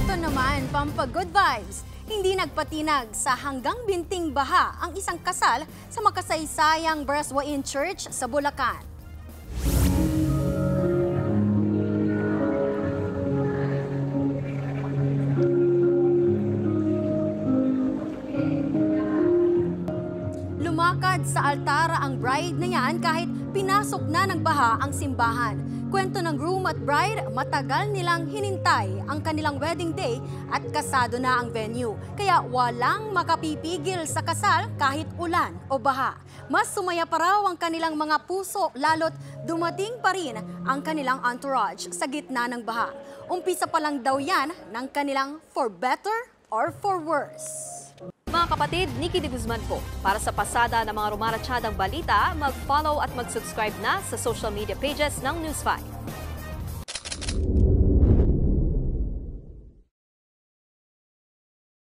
Eto naman, pampa-good vibes. Hindi nagpatinag sa hanggang binting baha ang isang kasal sa makasaysayang Beraswain Church sa Bulacan. Lumakad sa altara ang bride na yan kahit pinasok na ng baha ang simbahan. Kwento ng groom at bride, matagal nilang hinintay ang kanilang wedding day at kasado na ang venue. Kaya walang makapipigil sa kasal kahit ulan o baha. Mas sumaya pa raw ang kanilang mga puso lalo't dumating pa rin ang kanilang entourage sa gitna ng baha. Umpisa pa lang daw yan ng kanilang for better or for worse. Mga kapatid, Nikki de Guzman po. Para sa pasada ng mga rumaratsyadang balita, mag-follow at mag-subscribe na sa social media pages ng News 5.